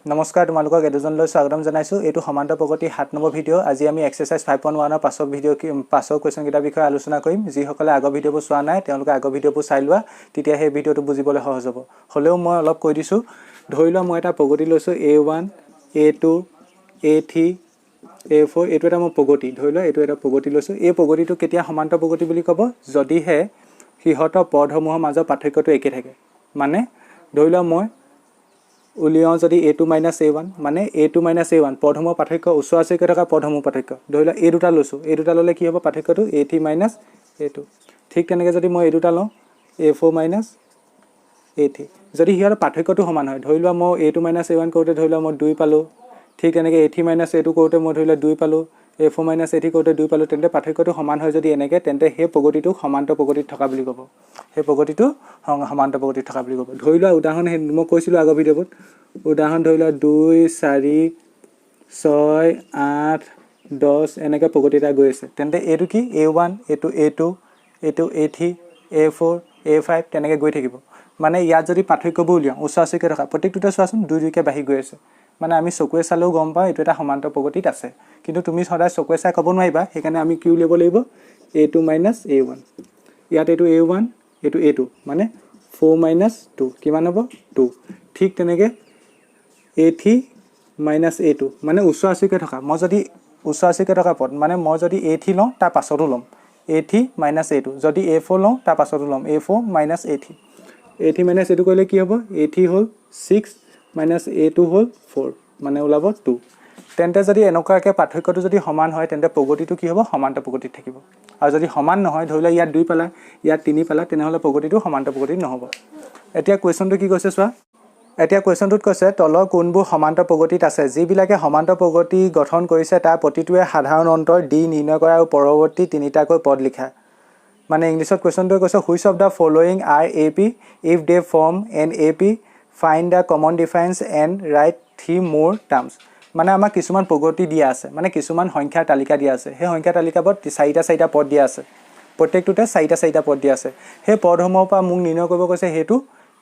নমস্কাৰ তোমালোকক এডুজনলৈ স্বাগতম জনাইছো এটো সমান্তৰ প্ৰগতি 7 নম্বৰ ভিডিও আজি আমি এক্সাৰসাইজ 5.1 ৰ পাছৰ ভিডিও পাছৰ কোৱেশ্চন কিটা বিষয়ে আলোচনা কৰিম যি সকলে আগৰ ভিডিওবোৰ চোৱা নাই তেওঁলোকে আগৰ ভিডিওবোৰ চাই লোৱা তেতিয়া সেই ভিডিওটো বুজিবলৈ সহজ হ'ব হলেও মই অলপ কৈ দিছো ধৰি লোৱা মই এটা প্ৰগতি লৈছো a1 a2 a3 a4 এটো এটা মই প্ৰগতি ধৰি লোৱা এটো এটা প্ৰগতি লৈছো এই প্ৰগতিটো কেতিয়া সমান্তৰ প্ৰগতি বুলি ক'ব যদিহে হিহতৰ পদসমূহৰ মাজৰ পাৰ্থক্যটো একে থাকে মানে ধৰি লোৱা মই উলিয়াও যদি a2 a1 মানে a2 a1 পদসমূহৰ পাৰ্থক্য ওচৰা-ওচৰিকৈ থকা পদসমূহৰ পাৰ্থক্য ধৰি লোৱা এই দুটা লৈছো এই দুটা ললে কি হ'ব পাৰ্থক্যটো a3 a2 ঠিক তেনেকৈ যদি মই এই দুটা লওঁ a4 a3 যদি হিয়াৰ পাৰ্থক্যটো সমান হয় ধৰি লোৱা মই a2 a1 কৰোতে ধৰি লোৱা মই 2 পালো ঠিক তেনেকৈ a3 a2 কৰোতে মই ধৰি লোৱা 2 পালো a4 a3 কৰোতে 2 পালো তেন্তে পাৰ্থক্যটো সমান হয় যদি এনেকৈ তেন্তে সেই প্ৰগতিটো সমান্তৰ প্ৰগতিত থকা বুলি ক'ব সেই প্ৰগতিটো সমান্তৰ প্ৰগতিত থকা বুলি ক'ব ধৰি লোৱা উদাহৰণ মই কৈছিলো আগৰ ভিডিওত উদাহৰণ ধৰি লোৱা 2 4 6 8 10 এনেকৈ প্ৰগতি এটা গৈ আছে তেন্তে এটো কি a1 এটো a2 এটো a3 a4 a5 তেনেকৈ গৈ থাকিব মানে ইয়াত যদি পাৰ্থক্যবোৰ উলিয়াও ওচৰা-ওচৰিকৈ থকা প্ৰত্যেকটোতে চোৱাচোন 2 কে বাঢ়ি গৈ আছে মানে আমি চকুৱে চালেও গম পাওঁ এটো এটা সমান্তৰ প্ৰগতিত আছে কিন্তু তুমি সদায় চকুৱে চাই ক'ব নোৱাৰিবা সেইকাৰণে আমি কি উলিয়াব লাগিব a2 a1 ইয়াত এটো a1 এটো a2 মানে 4 2 কিমান হ'ব 2 ঠিক তেনেকৈ a3 a2 মানে ওচৰা-ওচৰিকৈ থকা মই যদি ওচৰা-ওচৰিকৈ থকা পদ মানে মই যদি a3 লওঁ তাৰ পাছতো লম a3 a2 যদি a4 লওঁ তাৰ পাছতো লম a4 a3 a3 a2 কৰিলে কি হ'ব a3 হ'ল 6 a2 হ'ল 4 মানে ওলাব 2 তেন্তে যদি এনেকুৱাকে পাৰ্থক্যটো যদি সমান হয় তেন্তে প্ৰগতিটো কি হ'ব সমান্তৰ প্ৰগতিত থাকিব আৰু যদি সমান নহয় ধৰি লোৱা ইয়াত 2 পালা ইয়াত 3 পালা তেনেহলে প্ৰগতিটো সমান্তৰ প্ৰগতিত নহ'ব এতিয়া কোৱেশ্চনটো কি কৈছে চোৱা এতিয়া কোৱেশ্চনটোত কৈছে তলৰ কোনবোৰ সমান্তৰ প্ৰগতিত আছে যিবিলাকে সমান্তৰ প্ৰগতি গঠন কৰিছে তাৰ প্ৰতিটোৱে সাধাৰণ অন্তৰ d নিৰ্ণয় কৰা আৰু পৰৱৰ্তী তিনিটাকৈ পদ লিখা মানে ইংলিছত কোৱেশ্চনটো কৈছে which of the following are AP if they form an AP find the common difference and write 3 more terms মানে আমাৰ কিছুমান প্ৰগতি দিয়া আছে মানে কিছুমান সংখ্যাৰ তালিকা দিয়া আছে সেই সংখ্যাৰ তালিকাত চাৰিটা পদ দিয়া আছে প্ৰত্যেকটোতে চাৰিটা পদ দিয়া আছে সেই পদসমূহৰ পৰা মোক নিৰ্ণয় কৰিব কৈছে হেতু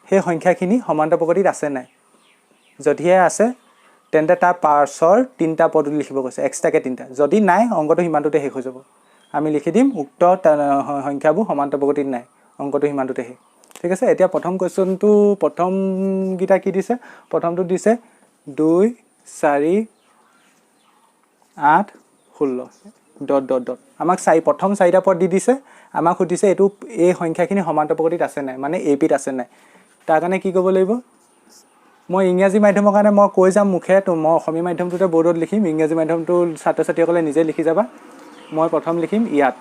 সেই সংখ্যাখিনি সমান্তৰ প্ৰগতিত আছে নাই যদিহে আছে তেন্তে তাৰ পাছৰ তিনটা পদ লিখিব কৈছে এক্সট্ৰাকে তিনটা যদি নাই অংকটো হিমানটোতে শেষ হৈ যাব আমি লিখি দিম উক্ত সংখ্যাবোৰ সমান্তৰ প্ৰগতিত নাই অংকটো হিমানটোতে শেষ ঠিক আছে এতিয়া প্ৰথম কোৱেশ্চনটো প্ৰথম গিটা কি দিছে প্ৰথমটো দিছে 2 4 8 16 ... আমাক প্ৰথম চাৰিটা পদ দি দিছে আমাক সুধিছে এটো এই সংখ্যাখিনি সমান্তৰ প্ৰগতিত আছে নাই মানে এপিত আছে নাই তাৰ কাৰণে কি কৰিব লাগিব মই ইংৰাজী মাধ্যমৰ কাৰণে মই কৈ যাম মুখে তো মই অসমীয়া মাধ্যমটোতে বৰ্ডত লিখিম ইংৰাজী মাধ্যমটো ছাত্ৰ-ছাত্ৰীসকলে নিজে লিখি যাবা মই প্ৰথম লিখিম ইয়াত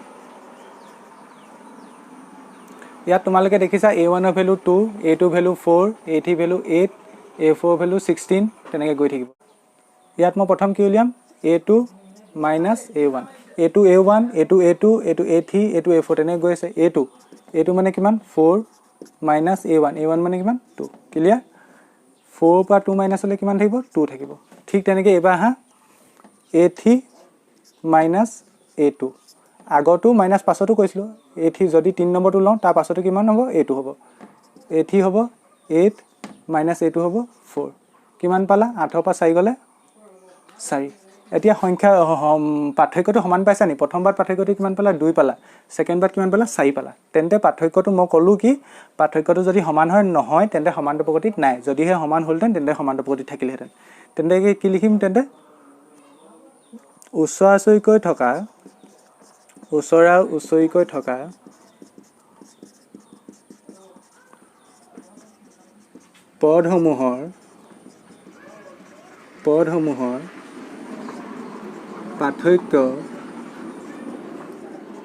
তোমালোকে দেখিছা a1 ৰ value 2 a2 value 4 a3 value 8 a4 value 16 তেনেকৈ গৈ থাকিব ইয়াত মই প্ৰথম কি উলিয়াম a2 a1 a2 a1 a2 a2 a2 a3 a2 a4 তেনেকৈ গৈ আছে a2 মানে কিমান 4 a1 মানে কিমান 2 ক্লিয়াৰ 4 পৰা 2 মাইনাস হলে কিমান থাকিব 2 থাকিব ঠিক তেনেকৈ এবাৰ হা a3 a2 আগতো মাইনাস পাছতো কৈছিলো a3 যদি 3 নম্বৰটো লওঁ তাৰ পাছতো কিমান হ'ব a2 হ'ব a3 হ'ব 8 a2 হ'ব 4 কিমান পালা 8 ৰ পৰা 4 গলে 4 এতিয়া সংখ্যা পাৰ্থক্যটো সমান পাইছা নি প্ৰথমবাৰ পাৰ্থক্যটো কিমান পালা 2 পালা সেকেন্ড বাৰ কিমান পালা 4 পালা তেন্তে পাৰ্থক্যটো মই ক'লো কি পাৰ্থক্যটো যদি সমান হয় নহয় তেন্তে সমান্তৰ প্ৰগতিত নাই যদিহে সমান হ'লতেন তেন্তে সমান্তৰ প্ৰগতিত থাকিলহেতেন তেন্তে কি লিখিম তেন্তে ওচৰা-ওচৰিকৈ থকা পদসমূহৰ পাৰ্থক্য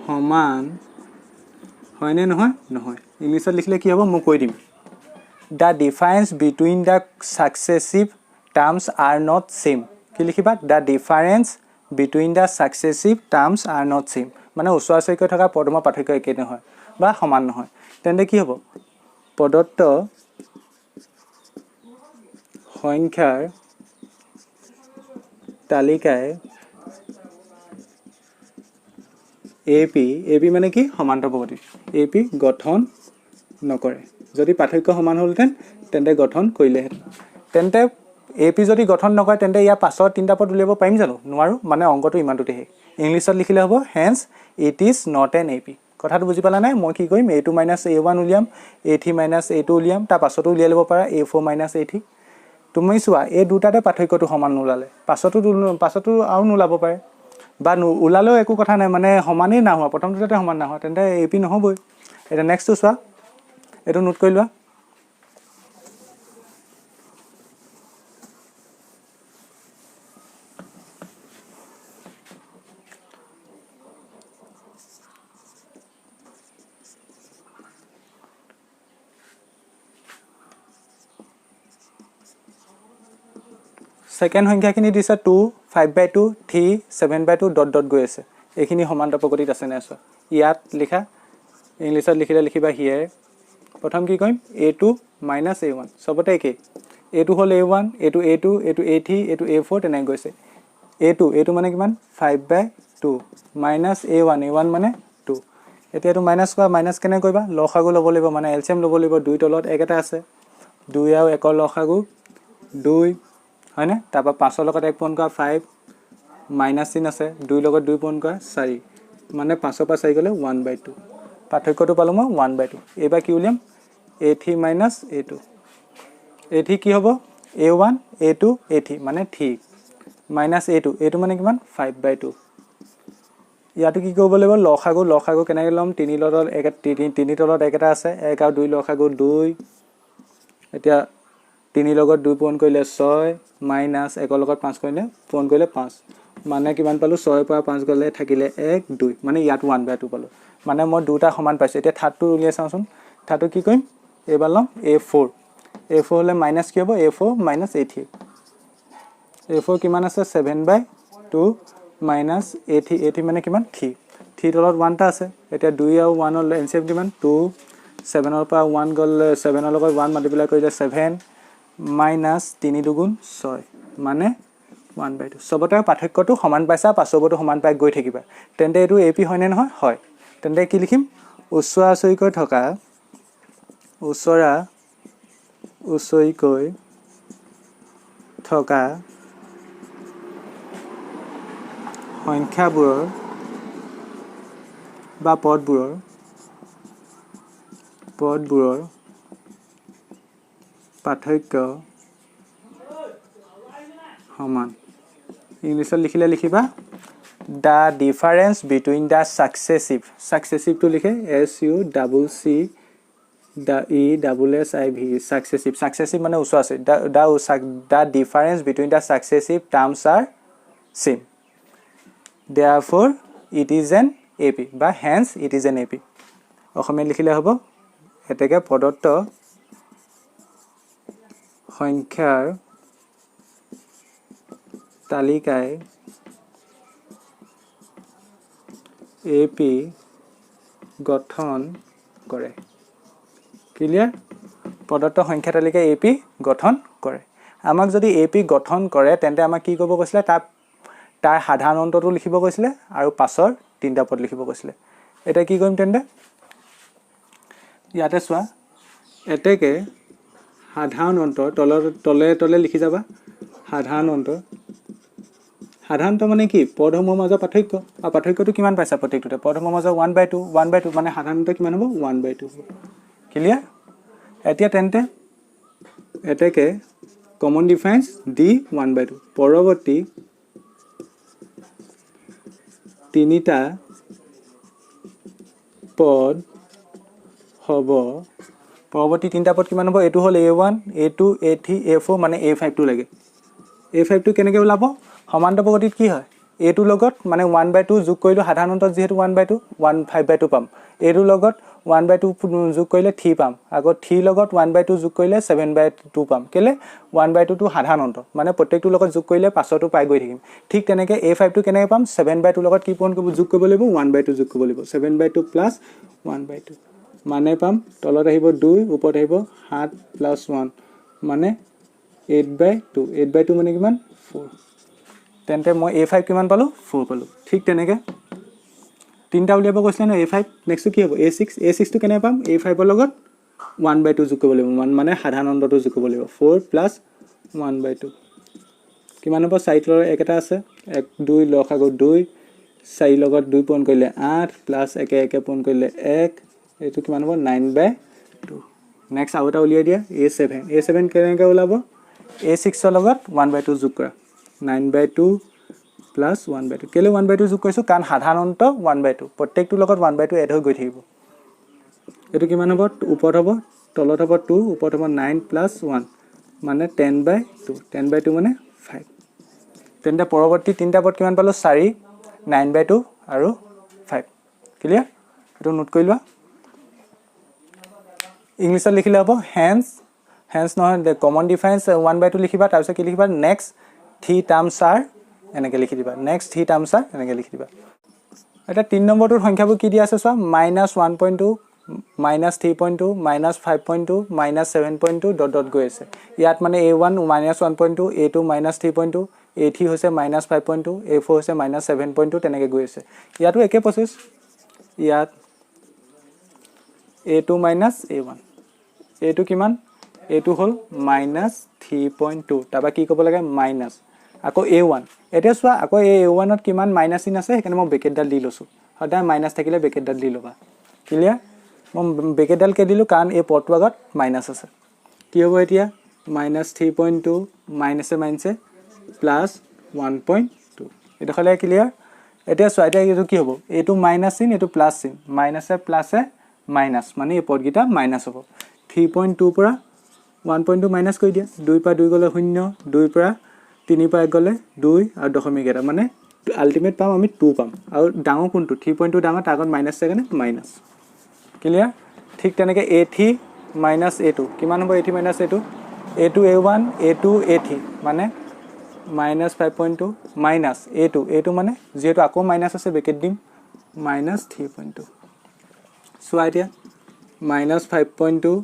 সমান হয় নে নহয় ইংলিছত লিখিলে কি হ'ব মই কৈ দিম the difference between the successive terms are not same কি লিখিবা the difference between the successive terms are not same মানে ওচৰা-ওচৰিকৈ থকা পদসমূহৰ পাৰ্থক্য একে নহয় বা সমান নহয় তেন্তে কি হ'ব প্ৰদত্ত সংখ্যাৰ তালিকায় AP মানে কি সমান্তৰ প্ৰগতি AP গঠন নকৰে যদি পাৰ্থক্য সমান হ'লতেন তেন্তে গঠন কৰিলেহেঁতেন তেন্তে এ পি যদি গঠন নকৰে তেন্তে ইয়াৰ পাছৰ তিনিটা পদ উলিয়াব পাৰিম জানো? নোৱাৰোঁ, মানে অংকটো ইমানটোতে শেষ। ইংলিছত লিখিলে হ'ব hence it is not an A P. কথাটো বুজি পালা নাই? মই কি কৰিম, A2 - A1 উলিয়াম, A3 - A2 উলিয়াম, তাৰ পাছতো উলিয়াই ল'ব পাৰা A4 - A3। তুমি চোৱা এই দুটাতে পাৰ্থক্যটো সমান নোলালে পাছতো আৰু নোলাব পাৰে, বা ওলালেও একো কথা নাই, মানে সমানেই নাহোৱা, প্ৰথম দুটাতে সমান নাহোৱা, তেন্তে এ পি নহ'বই। এতিয়া নেক্সটটো চোৱা, এইটো নোট কৰি লোৱা। ছেকেণ্ড সংখ্যাখিনি দিছে 2, 5/2, 3, 7/2 ডট ডট গৈ আছে। এইখিনি সমান্তৰাল প্ৰগতিত আছে নে চোৱা। ইয়াত লিখা, ইংলিছত লিখিলে লিখিবা হিয়াৰ। প্ৰথম কি কৰিম, A2 - A1, চবতে একেই। এইটো হ'ল A1, এইটো A2, এইটো A3, এইটো A4, তেনেকৈ গৈছে। এইটো মানে কিমান, 5/2 -A1 মানে 2। এতিয়া এইটো মাইনাছ কৰা, মাইনাছ কেনেকৈ কৰিবা, লসাগু ল'ব লাগিব, মানে এলচিএম ল'ব লাগিব। 2 তলত 1 এটা আছে, 2 আৰু 1ৰ লসাগু 2, হয়নে? তাৰপৰা 5ৰ লগত 1 পূৰণ কৰা 5, মাইনাছ চিন আছে, 2ৰ লগত 2 পূৰণ কৰা 4, মানে 5ৰ পৰা 4 গ'লে 1/2। পাৰ্থক্যটো পালোঁ মই 1/2। এইবাৰ কি উলিয়াম, A3 - A2। A3 কি হ'ব, A1, A2, A3 মানে 3, মাইনাছ A2 মানে কিমান, 5/2। ইয়াতো কি কৰিব লাগিব, লসাগু কেনেকৈ ল'ম, 3 তলত 1 এটা আছে, 1 আৰু 2 লসাগু 2। এতিয়া 3 লগত 2 পূৰণ কৰিলে 6, মাইনাছ 1ৰ লগত 5 পূৰণ কৰিলে 5, মানে কিমান পালোঁ, 6ৰ পৰা 5 গ'লে থাকিলে 1, 2, মানে ইয়াত 1/2 পালোঁ। মানে মই দুটা সমান পাইছোঁ। এতিয়া থাৰ্ডটো উলিয়াই চাওঁচোন। থাৰ্ডটো কি কৰিম, এইবাৰ ল'ম A4 হ'লে মাইনাছ কি হ'ব, A4 - A3। A4 কিমান আছে, 7/2 মাইনাছ A3 মানে কিমান, 3 তলত 1 এটা আছে। এতিয়া 2 আৰু 1ৰ এলচিএম কিমান, 2, 7ৰ পৰা 1 গ'লে 7ৰ লগত 1 মাল্টিপ্লাই কৰিলে 7, মাইনাছ 3 দুগুণ 6, মানে 1/2। চবতে পাৰ্থক্যটো সমান পাইছা, পাছৰবোৰতো সমান পাই গৈ থাকিবা। তেন্তে এইটো এ পি হয়নে নহয়, হয়। তেন্তে কি লিখিম, ওচৰা ওচৰিকৈ থকা সংখ্যাবোৰৰ বা পদবোৰৰ পাৰ্থক্য সমান। ইংলিছত লিখিলে লিখিবা দ্য ডিফাৰেঞ্চ বিটুইন দ্য ছাকচেছিভটো লিখে SUCCESSIV, ছাকচেছিভ মানে ওচৰা ওচৰি। The difference between the successive terms are same, therefore it is an AP, বা hence it is an AP। অসমীয়াত লিখিলে হ'ব, এতেকে প্ৰদত্ত সংখ্যাৰ তালিকাই AP গঠন কৰে। ক্লিয়াৰ? প্ৰদত্ত সংখ্যা তালিকাই AP গঠন কৰে। আমাক যদি AP গঠন কৰে তেন্তে আমাক কি কৰিব কৈছিলে, তাৰ সাধাৰণ অন্তটো লিখিব কৈছিলে আৰু পাছৰ 3টা পদ লিখিব কৈছিলে। এতিয়া কি কৰিম তেন্তে, ইয়াতে চোৱা, এতেকে সাধাৰণ অন্তৰ তলে লিখি যাবা। সাধাৰণত মানে কি, পদসমূহৰ মাজৰ পাৰ্থক্য, আৰু পাৰ্থক্যটো কিমান পাইছা প্ৰত্যেকটোতে, পদসমূহৰ মাজৰ 1/2 মানে সাধাৰণতে কিমান হ'ব, 1/2 হ'ব। ক্লিয়াৰ? এতিয়া তেন্তে এতেকে কমন ডিফাৰেঞ্চ দি 1/2, পৰৱৰ্তী 3টা পদ হ'ব, পৰৱৰ্তী 3টা পদ কিমান হ'ব, এইটো হ'ল A1, A2, A3, A4, মানে A5টো লাগে। A5টো কেনেকৈ ওলাব, সমান্তৰাল প্ৰগতিত কি হয়, এইটোৰ লগত মানে 1/2 যোগ কৰিলোঁ, সাধাৰণ অন্তত যিহেতু 1/2, 5/2 পাম। এইটোৰ লগত 1/2 যোগ কৰিলে 3 পাম, আকৌ 3 লগত 1/2 যোগ কৰিলে 7/2 পাম। কেলে, 1/2টো সাধাৰণ অন্ত, মানে প্ৰত্যেকটোৰ লগত যোগ কৰিলে পাছতো পাই গৈ থাকিম। ঠিক তেনেকৈ A5টো কেনেকৈ পাম, 7/2 লগত কি যোগ কৰিব লাগিব, 1/2 যোগ কৰিব লাগিব, 7/2 প্লাছ 1/2, মানে পাম তলত আহিব 2, ওপৰত আহিব 7 + 1, মানে 8/2। 8/2 মানে কিমান, 4। তেন্তে মই A5 কিমান পালোঁ, 4 পালোঁ। ঠিক তেনেকৈ 3টা উলিয়াব কৈছিলে ন A5, নেক্সটটো কি হ'ব, A6টো কেনেকৈ পাম, A5ৰ লগত 1/2 যোগ কৰিব লাগিব, মানে সাধাৰণ অন্তটো যোগ কৰিব লাগিব, 4 + 1/2। কিমান হ'ব 4 তলৰ 1 এটা আছে 1 2 লসাগু 2 4 লগত 2 পূৰণ কৰিলে 8 প্লাস 1 1 পূৰণ কৰিলে 1 এইটো কিমান হ'ব 9/2 নেক্সট আৰু এটা উলিয়াই দিয়া a7 কেনেকৈ ওলাব a6 ৰ লগত 1/2 যোগ কৰা 9/2 প্লাস 1/2 কেলে 1/2 যোগ কৰিছো কাৰণ সাধাৰণ অন্ত 1/2 প্ৰত্যেকটো লগত 1/2 এড হৈ গৈ থাকিব এটো কিমান হ'ব ওপৰত হ'ব তলত হ'ব 2 ওপৰত হ'ব 9 প্লাস 1 মানে 10/2 10/2 মানে 5 তেন্তে পৰৱৰ্তী তিনটা পদ কিমান পালো 4 9/2 আৰু 5 ক্লিয়াৰ এটো নোট কৰি লোৱা ইংলিছত লিখিলে হ'ব hence নহয় the common difference 1/2 লিখিবা তাৰ পিছত কি লিখিবা next 3 terms are এনেকৈ লিখি দিবা next 3 terms are এনেকৈ লিখি দিবা এটা 3 নম্বৰটোৰ সংখ্যাবোৰ কি দিয়া আছে চোৱা -1.2 -3.2 -5.2 -7.2 ডট ডট গৈ আছে ইয়াত মানে a1 -1.2 a2 -3.2 a3 হৈছে -5.2 a4 হৈছে -7.2 তেনেকৈ গৈ আছে ইয়াতো একে প্ৰসেস ইয়াত a2 -a1 a2 কিমান a2 হল -3.2 তাবা কি ক'ব লাগে মাইনাস আকৌ a1 এতিয়া চোৱা আকৌ a1 ত কিমান মাইনাস চিন আছে সেইকাৰণে মই ব্ৰেকেটডাল দি লৈছো সদায় মাইনাস থাকিলে ব্ৰেকেটডাল দি লবা ক্লিয়াৰ মই ব্ৰেকেটডাল কে দিলো কাৰণ এই পদটো আগত মাইনাস আছে কি হ'ব এতিয়া -3.2 মাইনাসে প্লাস 1.2 এটা হলে ক্লিয়াৰ এতিয়া চোৱা এতিয়া এইটো কি হ'ব এইটো মাইনাস চিন এইটো প্লাস চিন মাইনাসে প্লাসে মাইনাস মানে এই পদগিটা মাইনাস হ'ব 3.2 পৰা 1.2 মাইনাস কৰি দিয়া 2 পৰা 2 গলে 0 2 পৰা 3 পৰা 1 গলে 2 আৰু দশমিক এটা মানে আলটিমেট পাম আমি 2 পাম আৰু ডাঙৰ কোনটো 3.2 ডাঙৰ তাৰ আগত মাইনাস থাকে নে মাইনাস ক্লিয়াৰ ঠিক তেনেকে a3 a2 কিমান হ'ব a3 a2 a2 a1 a2 a3 মানে -5.2 a2 মানে যেহেতু আকৌ মাইনাস আছে ব্ৰেকেট দিম -3.2 সো আইডিয়া -5.2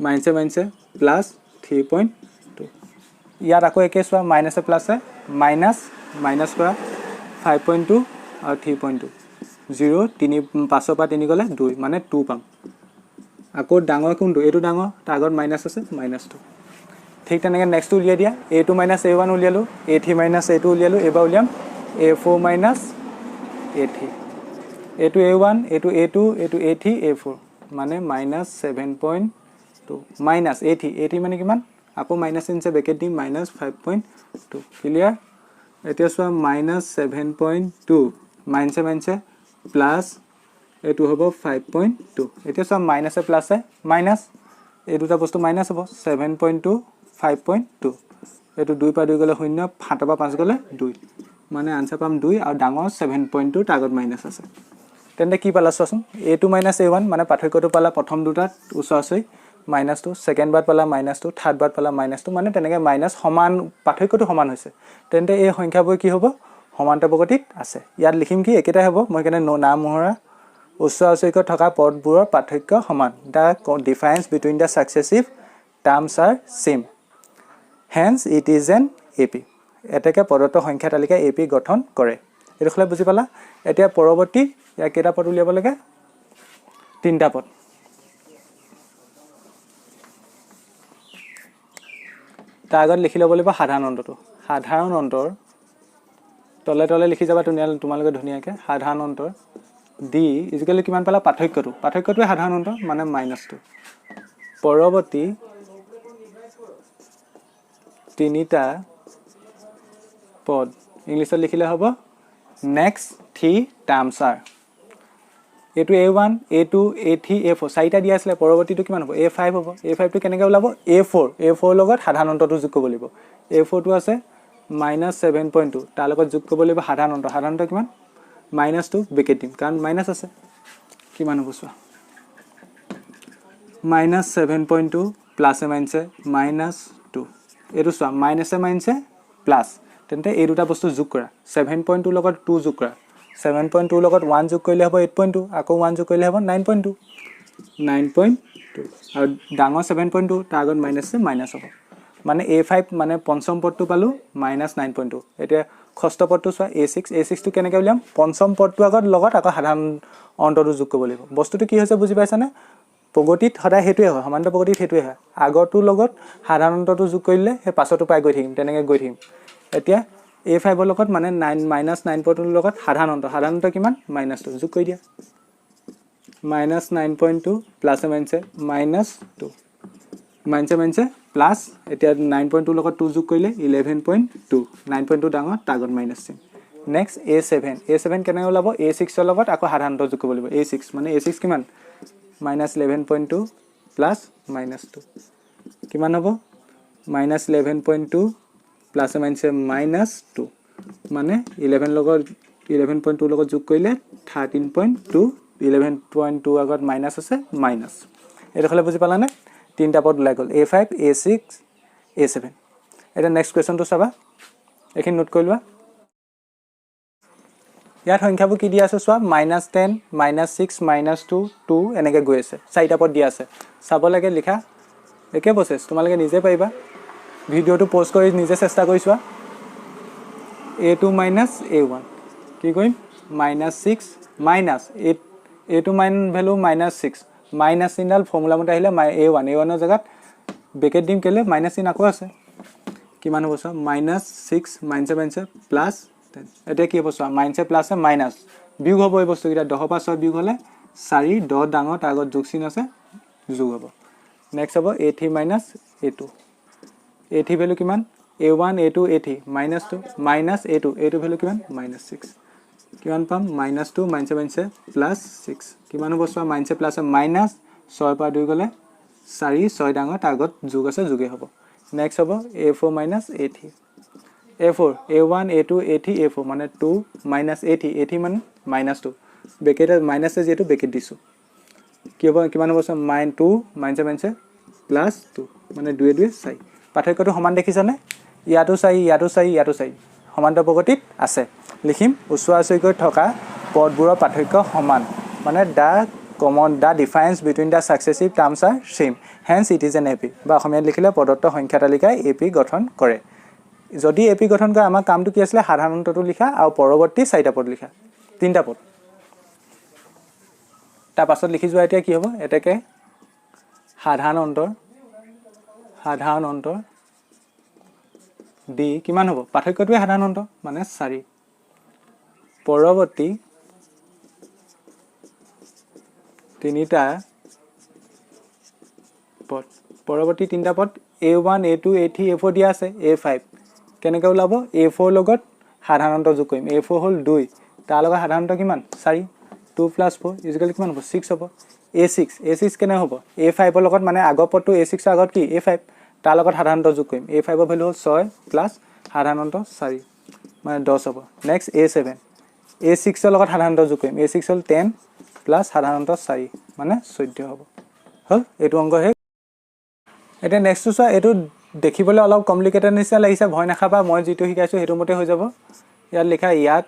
মাইনাসে প্লাস 3.2 ইয়াত আকৌ একে চোৱা মাইনাসে প্লাসে মাইনাস কৰা 5.2 আৰু 3.2 0 3 5 পৰা 3 গলে 2 মানে 2 পাম আকৌ ডাঙৰ কোনটো এটো ডাঙৰ তাৰ আগত মাইনাস আছে -2 ঠিক তেনেকে নেক্সট উলিয়াই দিয়া a2 a1 উলিয়ালো a3 a2 উলিয়ালো এবাৰ উলিয়াম a4 a3 a2 a1 a2 a2 a2 a3 a4 মানে -7.2 a3 মানে কিমান আকৌ মাইনাস ইনছে ব্ৰেকেট দিম -5.2 ক্লিয়াৰ এতিয়া চোৱা -7.2 মাইনাসে প্লাস এটো হ'ব 5.2 এতিয়া চোৱা মাইনাসে প্লাসে মাইনাস এই দুটা বস্তু মাইনাস হ'ব 7.2 5.2 এটো 2 পৰা 2 গলে 0 5 পৰা 5 গলে 2 মানে আনসাৰ পাম 2 আৰু ডাঙৰ 7.2 টাগত মাইনাস আছে তেন্তে কি পালা চোৱাচোন a2 a1 মানে পাৰ্থক্যটো পালা প্ৰথম দুটাত উচৰাচই -2 সেকেন্ড বাৰ পালা -2 থাৰ্ড বাৰ পালা -2 মানে তেনেকে মাইনাস সমান পাৰ্থক্যটো সমান হৈছে তেন্তে এই সংখ্যাবোৰ কি হ'ব সমান্তৰাল প্ৰগতিত আছে ইয়াত লিখিম কি একেটাই হ'ব মই কেনে নাম মোহৰা উচ্চাৰচৈক থকা পদবোৰৰ পাৰ্থক্য সমান the difference between the successive terms are same hence it is an AP এটাকে পদত্ব সংখ্যা তালিকা AP গঠন কৰে এটো খলে বুজি পালা এতিয়া পৰৱৰ্তী ইয়া কেটা পদ উলিয়াব লাগে তিনটা পদ তাৰ আগত লিখি ল'ব লাগিব সাধাৰণ অন্তৰ তলে তলে লিখি যাবা তোমালোকে ধুনিয়াকে সাধাৰণ অন্তৰ d ইজিক্যালি কিমান পালা পাৰ্থক্যটোৱে সাধাৰণ অন্তৰ মানে -2 পৰৱৰ্তী তিনিটা পদ ইংলিছত লিখিলে হ'ব next 3 terms are a2 a1 a2 a3 a4 চাৰিটা দিয়া আছিল পৰৱৰ্তীটো কিমান হ'ব a5 হ'ব a5 টো কেনেকৈ ওলাব a4 লগত সাধাৰণ অন্তৰটো যোগ কৰিব লাগিব a4 টো আছে -7.2 তাৰ লগত যোগ কৰিব লাগিব সাধাৰণ অন্ত কিমান -2 ব্ৰেকেট দিম কাৰণ মাইনাস আছে কিমান হ'ব চোৱা -7.2 প্লাসে মাইনাসে -2 এটো চোৱা মাইনাসে প্লাস তেন্তে এই দুটা বস্তু যোগ কৰা 7.2 লগত 2 যোগ কৰা 7.2 লগত 1 যোগ কৰিলে হ'ব 8.2 আকৌ 1 যোগ কৰিলে হ'ব 9.2 আৰু ডাঙৰ 7.2 তাৰ আগত মাইনাস হ'ব মানে a5 মানে পঞ্চম পদটো পালো -9.2 এতিয়া ষষ্ঠ পদটো চোৱা a6 টো কেনেকৈ উলিয়াম পঞ্চম পদটো আগত লগত আকৌ সাধাৰণ অন্তৰটো যোগ কৰিব লাগিব বস্তুটো কি হৈছে বুজি পাইছানে প্ৰগতিত সদায় হেতুৱে হয় সমান্তৰাল প্ৰগতিত হেতুৱে হয় আগৰটো লগত সাধাৰণ অন্তৰটো যোগ কৰিলে হে পাছৰটো পাই গৈ থাকিম তেনেকৈ গৈ থাকিম এতিয়া a5 ৰ লগত মানে 9 -9.2 ৰ লগত সাধাৰণত কিমান -2 যোগ কৰি দিয়া -9.2 প্লাছে মাইনাছে -2 মাইনাছে প্লাছ এতিয়া 9.2 লগত 2 যোগ কৰিলে 11.2 9.2 ডাঙৰ টাগত মাইনাছ চিন নেক্সট a7 কেনেকৈ ওলাব a6 ৰ লগত আকৌ সাধাৰণত যোগ কৰিব লাগিব a6 মানে a6 কিমান -11.2 প্লাছ -2 কিমান হ'ব -11.2 প্লাছে মাইনাছে -2 মানে 11.2 লগত যোগ কৰিলে 13.2 11.2 আগত মাইনাছ আছে মাইনাছ এইটো হ'লে বুজি পালানে তিনটা পদ ওলাই গ'ল a5 a6 a7 এটা নেক্সট কোৱেশ্চনটো চাবা এখিনি নোট কৰি লোৱা ইয়াত সংখ্যাবোৰ কি দিয়া আছে চোৱা -10 -6 -2 2 এনেকৈ গৈ আছে চাৰিটা পদ দিয়া আছে চাব লাগে লিখা একে প্ৰচেছ তোমালোকে নিজে পাৰিবা ভিডিঅ'টো প'জ কৰি নিজে চেষ্টা কৰি চোৱা a2 - a1 কি কৰিম -6 a2 ভেলু -6 মাইনাছ চিনডাল ফৰ্মুলা মতে আহিলে a1 ৰ জেগাত ব্ৰেকেট দিম কেলে মাইনাছ চিন আকৌ আছে কিমান হ'ব চোৱা -6 মাইনাছে প্লাছ 10 এতিয়া কি হ'ব চোৱা মাইনাছে প্লাছে মাইনাছ বিয়োগ হ'ব এই বস্তুকেইটা 10 পৰা 6 বিয়োগ হ'লে 4 10 ডাঙৰ তাৰ আগত যোগ চিন আছে যোগ হ'ব নেক্সট হ'ব a3 - a2 a3 ভেলু কিমান a1 a2 a3 -2 a2 value কিমান -6 কিমান পাম -2 মাইনাছে প্লাছ 6 কিমান হ'ব চোৱা মাইনাছে প্লাছে মাইনাছ 6 পৰা 2 গ'লে 4 6 ডাঙৰ তাৰ আগত যোগ আছে যোগে হ'ব নেক্সট হ'ব a4 - a3 a4 a1 a2 a3 a4 মানে 2 - a3 মানে -2 ব্ৰেকেট মাইনাছে যিহেতু ব্ৰেকেট দিছোঁ কি হ'ব কিমান হ'ব চোৱা -2 মাইনাছে প্লাছ 2 মানে 2 2 4 পাৰ্থক্যটো সমান দেখিছানে ইয়াতো 4 সমান্তৰাল প্ৰগতিত আছে লিখিম ওচৰা-ওচৰিকৈ থকা পদবোৰৰ পাৰ্থক্য সমান মানে the difference between the successive terms are same hence it is an AP বা অসমীয়াত লিখিলে প্ৰদত্ত সংখ্যা তালিকাই এপি গঠন কৰে যদি এপি গঠন কৰে আমাৰ কামটো কি আছিল সাধাৰণটো লিখা আৰু পৰৱৰ্তী চাৰিটা পদ লিখা তিনটা পদ তাৰ পাছত লিখি যোৱা এতিয়া কি হ'ব এটাকে সাধাৰণ অন্তৰ ডি কিমান হ'ব পাৰ্থক্যটোৱে সাধাৰণ অন্তৰ মানে 4 পৰৱৰ্তী তিনিটা পদ a1 a2 a3 a4 দিয়া আছে a5 কেনেকৈ ওলাব a4 লগত সাধাৰণ অন্তৰ যোগ কৰিম a4 হ'ল 2 তাৰ লগত সাধাৰণ অন্তৰ কিমান 4 2 + 4 ইকুৱেল কিমান হ'ব 6 হ'ব a6 কেনে হ'ব a5 ৰ লগত মানে আগৰ পদটো a6 ৰ আগত কি a5 তাৰ লগত সাধাৰণ অন্তৰ যোগ কৰিম a5 ৰ ভ্যালু হ'ল 6 প্লাস সাধাৰণ অন্তৰ 4 মানে 10 হ'ব নেক্সট a6 ৰ লগত সাধাৰণ অন্তৰ যোগ কৰিম a6 হ'ল 10 প্লাস সাধাৰণ অন্তৰ 4 মানে 14 হ'ব হল এইটো অংক হে এটা নেক্সট চোৱা এইটো দেখিবলৈ অলপ কমপ্লিকেটেড নিচিনা লাগিছে ভয় নাখাবা মই যেটো শিকাইছো হেতু মতে হৈ যাব ইয়াত লিখা ইয়াত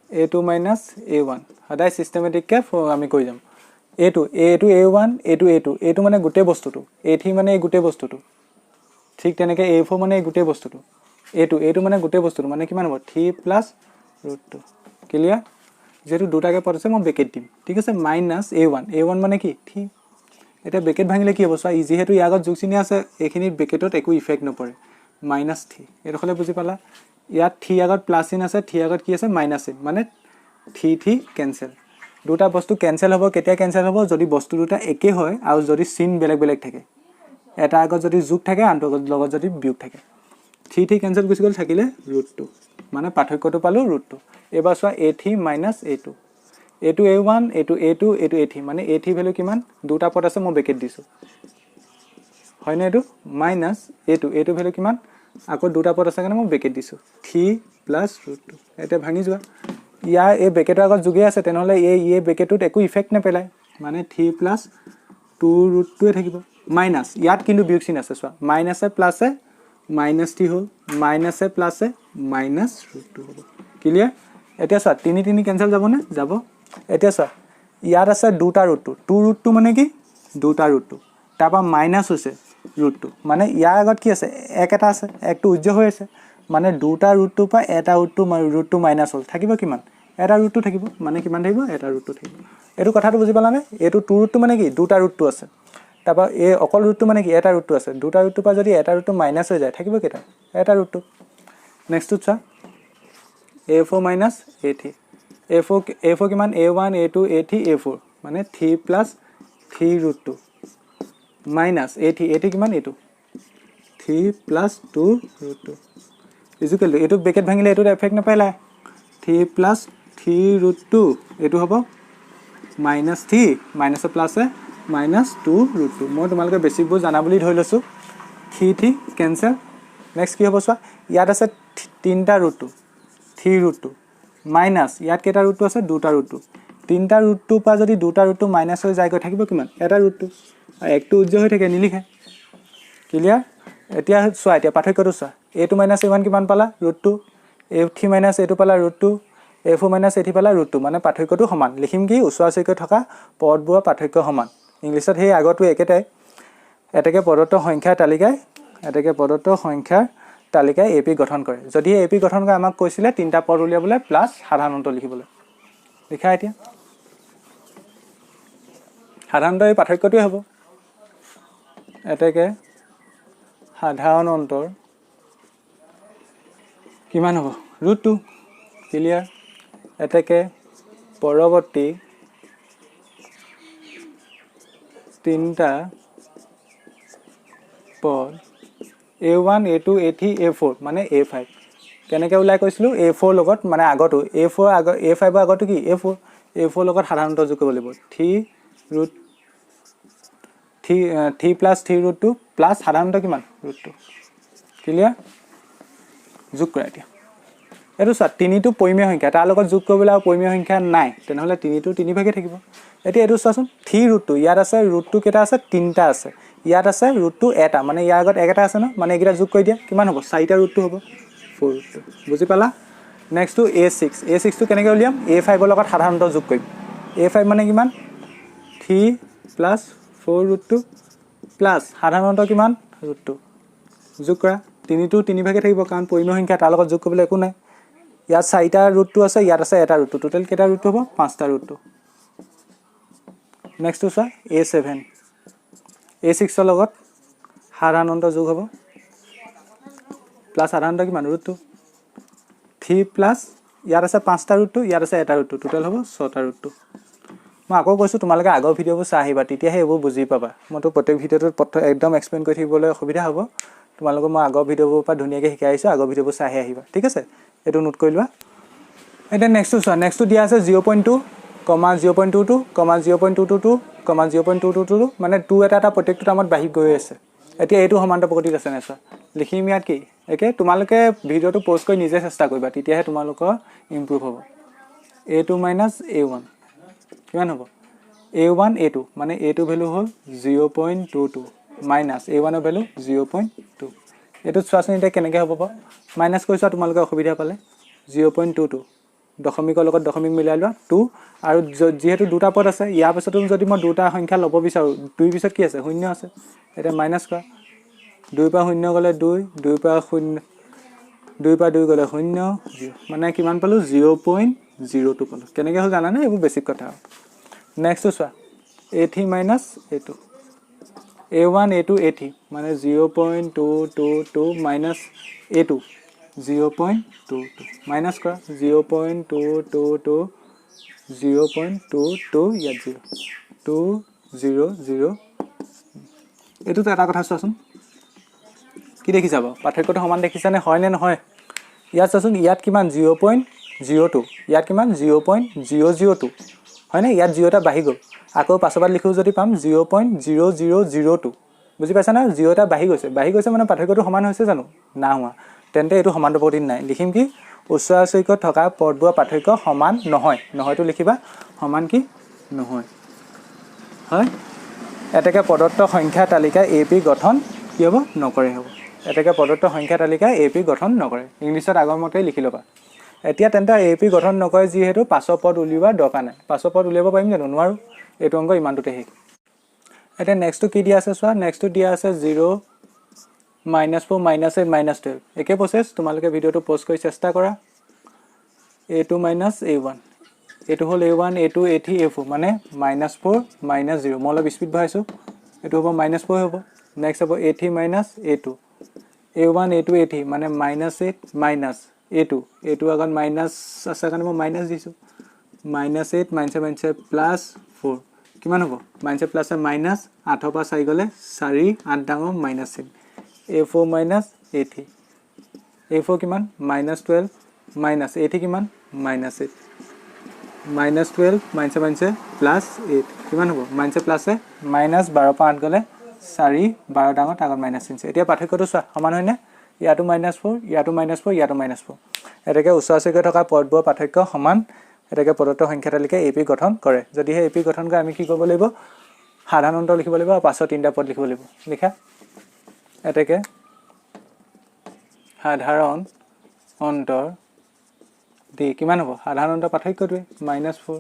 a2 - a1 সদায় সিস্টেমেটিক কে আমি কৰি যাম a2 a1 a2 মানে গোটেই বস্তুটো a3 মানে এই গোটেই বস্তুটো ঠিক তেনেকে a4 মানে এই গোটেই বস্তুটো a2 মানে গোটেই বস্তুটো মানে কিমান হ'ব 3 + √2 ক্লিয়াৰ যেটো দুটাকে পদ আছে মই ব্ৰেকেট দিম ঠিক আছে -a1 মানে কি 3 এটা ব্ৰেকেট ভাঙিলে কি হ'ব চোৱা যেহেতু ইয়াৰ আগত যোগ চিহ্ন আছে এইখিনি ব্ৰেকেটত একো ইফেক্ট নপৰে -3 এটো হলে বুজি পালা ইয়াত 3 আগত প্লাস চিহ্ন আছে 3 আগত কি আছে মাইনাস চিহ্ন মানে 3 কেনসেল দুটা বস্তু কেনসেল হ'ব কেতিয়া কেনসেল হ'ব যদি বস্তু দুটা একে হয় আৰু যদি চিহ্ন বেলেগ থাকে এটা আগত যদি যোগ থাকে আনটো লগত যদি বিয়োগ থাকে 3 কেনসেল গুছি গ'ল থাকিলে √2 মানে পাৰ্থক্যটো পালো √2 এবাৰ চোৱা a3 - a2 a2 a1 a2 a3 মানে a3 ভ্যালু কিমান দুটা পদ আছে মই ব্ৰেকেট দিছো হয় না এটো মাইনাস a2 ভ্যালু কিমান আকৌ দুটা পদ আছে কাৰণে মই ব্ৰেকেট দিছো 3 + √2 এটা ভাঙি যোৱা ইয়াৰ এই ব্ৰেকেটৰ আগত যোগে আছে তেনেহলে এই ব্ৰেকেটত একো ইফেক্ট নেপেলায় মানে 3 + 2 √2 থাকিব মাইনাস ইয়াত কিন্তু বিয়োগ চিহ্ন আছে চোৱা মাইনাসে প্লাসে -3 হ'ল মাইনাসে প্লাসে -√2 হ'ব ক্লিয়াৰ এতিয়া চোৱা 3 কেনসেল যাব নে যাব এতিয়া চোৱা ইয়াত আছে দুটা √2 মানে কি দুটা √2 তাৰপা মাইনাস হৈছে √2 মানে ইয়াৰ আগত কি আছে এটা আছে একটো উজ্জ্ব হৈ আছে মানে দুটা √2 পা এটা √2 মাইনাস হ'ল থাকিব কিমান এটা √2 থাকিব মানে কিমান থাকিব এটা √2 থাকিব এটো কথাটো বুজি পালানে এটো 2 √2 মানে কি দুটা √2 আছে তাৰপা এই অকল √2 মানে কি এটা √2 আছে দুটা √2 পা যদি এটা √2 মাইনাস হৈ যায় থাকিব কেটা এটা ৰুট টু নেক্সটটো চোৱা a4 মাইনাছ a3 a4 কিমান a1 a2 a3 a4 মানে 3 plus 3 root two minus a3 কিমান a2 3 plus 2 root two equal to এইটো ব্ৰেকেট ভাঙিলে এইটোত এফেক্ট নাপাইলা 3 প্লাছ 3 ৰুট টু এইটো হ'ব মাইনাছ 3 মাইনাছৰ প্লাছে মাইনাছ 2 ৰুট টু মই তোমালোকে বেছিকবোৰ জানা বুলি ধৰি লৈছোঁ 3 কেঞ্চেল নেক্সট কি হ'ব চোৱা ইয়াত আছে 3টা root two 3 root two minus ইয়াত কেইটা ৰুট টু আছে 2টা ৰুট টু 3টা ৰুট টুৰ পৰা যদি 2টা ৰুট টু মাইনাছ হৈ যায় গৈ থাকিব কিমান এটা ৰুট টু আৰু একটো উজ্জ্বল হৈ থাকে নিলিখে ক্লিয়াৰ এতিয়া চোৱা এতিয়া পাৰ্থক্যটো চোৱা a2 মাইনাছ a1 কিমান পালা root two a3 minus a2 পালা root two a4 minus a3 পালা ৰুট টু মানে পাৰ্থক্যটো সমান লিখিম কি ওচৰা ওচৰিকৈ থকা পদবোৰৰ পাৰ্থক্য সমান ইংলিছত সেই আগতো একেটাই এটাকে প্ৰদত্ত সংখ্যাৰ তালিকায় AP গঠন কৰে যদি AP গঠন কৰে আমাক কৈছিলে তিনটা পদ উলিয়াবলৈ প্লাছ সাধাৰণ অন্ত লিখিবলৈ লিখা এতিয়া সাধাৰণতে এই পাৰ্থক্যটোৱে হ'ব এটাকে সাধাৰণ অন্তৰ কিমান হ'ব ৰুট টু ক্লিয়াৰ এটাকে পৰৱৰ্তী তিনটা পদ a1 a2 a3 a4 মানে a5 কেনেকৈ ওলাই কৈছিলোঁ a4 লগত মানে আগতো a4 a5 আগতো কি a4 লগত সাধাৰণত যোগ কৰিব লাগিব 3 প্লাছ 3 ৰুট টু প্লাছ সাধাৰণত কিমান ৰুট টু ক্লিয়াৰ যোগ কৰা এতিয়া এইটো চোৱা 3টো পৰিমেয় সংখ্যা তাৰ লগত যোগ কৰিবলৈ আৰু পৰিমেয় সংখ্যা নাই তেনেহ'লে 3টো 3 ভাগে থাকিব এতিয়া এইটো চোৱাচোন 3 ৰুট টু ইয়াত আছে ৰুট টু কেইটা আছে 3টা আছে ইয়াত আছে ৰুট টু এটা মানে ইয়াৰ আগত একটা আছে ন মানে এইকেইটা যোগ কৰি দিয়া কিমান হ'ব 4টা ৰুট টু হ'ব 4 ৰুট টু বুজি পালা নেক্সটটো a6টো কেনেকৈ উলিয়াম a5 ৰ লগত সাধাৰণত যোগ কৰিম a5 মানে কিমান 3 প্লাছ 4 ৰুট টু প্লাছ সাধাৰণত কিমান ৰুট টু যোগ কৰা 3টো 3 ভাগে থাকিব কাৰণ পৰিমেয় সংখ্যা তাৰ লগত যোগ কৰিবলৈ একো নাই ইয়াত 4টা ৰুট টু আছে ইয়াত আছে এটা ৰুট টু টোটেল কেইটা ৰুট টু হ'ব 5টা ৰুট টু নেক্সটটো চোৱা a6 ৰ লগত সাধাৰণ অন্ত যোগ হ'ব প্লাছ সাধাৰণত কিমান ৰুট টু 3 প্লাছ ইয়াত আছে 5টা ৰুট টু ইয়াত আছে এটা ৰুট টু টোটেল হ'ব 6টা ৰুট টু মই আকৌ কৈছোঁ তোমালোকে আগৰ ভিডিঅ'বোৰ চাই আহিবা তেতিয়াহে এইবোৰ বুজি পাবা মইতো প্ৰত্যেক ভিডিঅ'টোত একদম এক্সপ্লেইন কৰি থাকিবলৈ অসুবিধা হ'ব তোমালোকক মই আগৰ ভিডিঅ'বোৰৰ পৰা ধুনীয়াকৈ শিকাই আহিছোঁ আগৰ ভিডিঅ'বোৰ চাই আহিবা ঠিক আছে এইটো নোট কৰি লোৱা এতিয়া নেক্সটটো চোৱা নেক্সটটো দিয়া আছে 0.2 0.22 0.222 0.222 মানে 2 এটা প্ৰত্যেকটো টাইমত বাঢ়ি গৈ আছে এতিয়া এইটো সমান্তৰাল প্ৰগতিত আছে নে চোৱা লিখিম ইয়াত কি একে তোমালোকে ভিডিঅ'টো প'ষ্ট কৰি নিজে চেষ্টা কৰিবা তেতিয়াহে তোমালোকৰ ইমপ্ৰুভ হ'ব a2 মাইনাছ a1 কিমান হ'ব a1 a2 মানে a2 ভ্যালু হ'ল 0.22 মাইনাছ a1 ৰ ভ্যালু 0.2 এইটো চোৱাচোন এতিয়া কেনেকৈ হ'ব বাৰু মাইনাছ কৰিছা তোমালোকে অসুবিধা পালে 0.22 দশমিকৰ লগত দশমিক মিলাই লোৱা 2 আৰু যেহেতু দুটা পদ আছে ইয়াৰ পিছতো যদি মই দুটা সংখ্যা ল'ব বিচাৰোঁ 2 পিছত কি আছে 0 আছে এটা মাইনাছ কৰা 2 পৰা 0 গ'লে 2 2 পৰা 0 2 পৰা 2 গ'লে 0 মানে কিমান পালোঁ 0.02 পালোঁ কেনেকৈ হ'ল জানানে এইবোৰ বেছিক কথা নেক্সটটো চোৱা a3 minus a2 a1 a2 a3 মানে 0.222 মাইনাছ a2 0.22 মাইনাছ কৰা 0.222 0.22 ইয়াত 200 এইটোতো এটা কথা চোৱাচোন কি দেখিছা বাৰু পাৰ্থক্যটো সমান দেখিছানে হয় নে নহয় ইয়াত চোৱাচোন ইয়াত কিমান 0.02 ইয়াত কিমান 0.002 হয়নে ইয়াত 0টা বাঢ়ি গ'ল আকৌ পাছৰবাৰ লিখোঁ যদি পাম 0.0002 বুজি পাইছা না 0টা বাঢ়ি গৈছে মানে পাৰ্থক্যটো সমান হৈছে জানো না হোৱা তেন্তে এইটো সমান্তৰাল প্ৰগতিত নাই লিখিম কি ওচৰা ওচৰিকৈ থকা পদবোৰৰ পাৰ্থক্য সমান নহয়তো লিখিবা সমান কি নহয় হয় এটাকে প্ৰদত্ত সংখ্যা তালিকায় AP গঠন কি হ'ব নকৰে হ'ব এটাকে প্ৰদত্ত সংখ্যা তালিকায় AP গঠন নকৰে ইংলিছত আগৰ মতেই লিখি ল'বা এতিয়া তেন্তে AP গঠন নকৰে যিহেতু পাছৰ পদ উলিওৱাৰ দৰকাৰ নাই পাছৰ পদ উলিয়াব পাৰিম জানো নোৱাৰোঁ এইটো অংক ইমানটোতে শেষ এতিয়া নেক্সটটো কি দিয়া আছে চোৱা নেক্সটটো দিয়া আছে 0 -4 -8 -12 একে প্ৰচেছ তোমালোকে ভিডিঅ'টো প'ষ্ট কৰি চেষ্টা কৰা a2 মাইনাছ a1 এইটো হ'ল a1 a2 a3 a4 মানে -4 -0 মই অলপ স্পীড বঢ়াইছোঁ এইটো হ'ব -4 হ'ব নেক্সট হ'ব a3 minus a2 a1 a2 a3 মানে -8 মাইনাছ a2 আগত মাইনাছ আছে কাৰণে মই মাইনাছ দিছোঁ -8 মাইনাছে প্লাছ 4 কিমান হ'ব মাইনাছে প্লাছে মাইনাছ 8 পৰা 4 গ'লে 4 8 ডাঙৰ minus a4 minus a3 a4 কিমান -12 মাইনাছ a3 কিমান -8 -12 মাইনাছে প্লাছ 8 কিমান হ'ব মাইনাছে প্লাছে মাইনাছ 12 পৰা 8 গ'লে 4 12 ডাঙৰ আগত মাইনাছ চিনছে এতিয়া পাৰ্থক্যটো চোৱা সমান হয়নে ইয়াটো -4 ইয়াটো -4 ইয়াটো -4 এটাকে ওচৰা-ওচৰিকৈ থকা পদবোৰৰ পাৰ্থক্য সমান এটাকে প্ৰদত্ত সংখ্যা তালিকাই এপি গঠন কৰে যদিহে এপি গঠন কৰে আমি কি কৰিব লাগিব সাধাৰণ অন্তৰ লিখিব লাগিব আৰু পাছৰ তিনিটা পদ লিখিব লাগিব লিখা এটাকে সাধাৰণ অন্তৰ দি কিমান হ'ব সাধাৰণ অন্তৰ পাৰ্থক্যটোৱে -4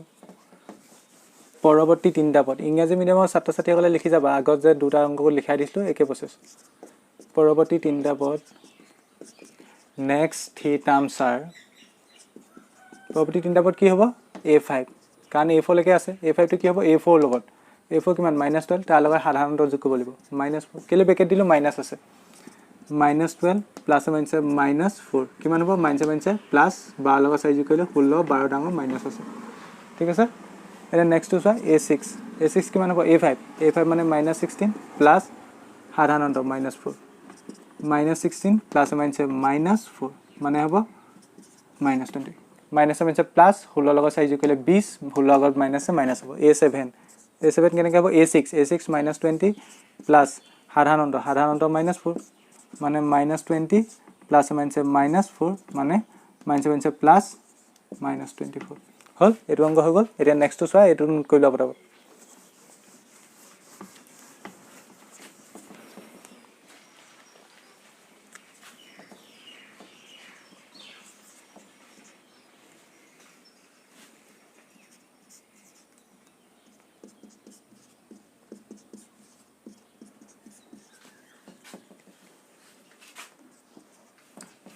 পৰৱৰ্তী তিনিটা পদ ইংৰাজী মিডিয়ামৰ ছাত্ৰ-ছাত্ৰীসকলে লিখি যাবা আগত যে দুটা অংকবোৰ লিখাই দিছিলোঁ একে প্ৰচেছ পৰৱৰ্তী তিনিটা পদ নেক্সট 3 টাৰ্মছ আৰ পৰৱৰ্তী তিনিটা পদ কি হ'ব a5 কাৰণ a4 লৈকে আছে a5 টো কি হ'ব a4 লগত a4 কিমান -12 তাৰ লগত সাধাৰণ অন্তৰ যোগ কৰিব লাগিব -4 কেলে ব্ৰেকেট দিলোঁ মাইনাছ আছে -12 প্লাছ মাইনাছে -4 কিমান হ'ব মাইনাছে প্লাছ 12 লগত 4 যোগ কৰিলে 16 12 ডাঙৰ মাইনাছ আছে ঠিক আছে এতিয়া নেক্সটটো চোৱা a6 কিমান হ'ব a5 মানে -16 প্লাছ সাধাৰণ অন্তৰ -4 -16 প্লাছ মাইনাছে -4 মানে হ'ব -20 মাইনাছে প্লাছ 16 লগত 4 যোগ কৰিলে 20 16 লগত মাইনাছ হ'ব a7 কেনেকৈ হ'ব a6 -20 প্লাছ সাধাৰণ অন্তৰ -4 মানে -20 প্লাছ মাইনাছে -4 মানে মাইনাছে প্লাছ -24 হ'ল এইটো অংক হৈ গ'ল এতিয়া নেক্সটটো চোৱা এইটো নোট কৰি লোৱা পটাপট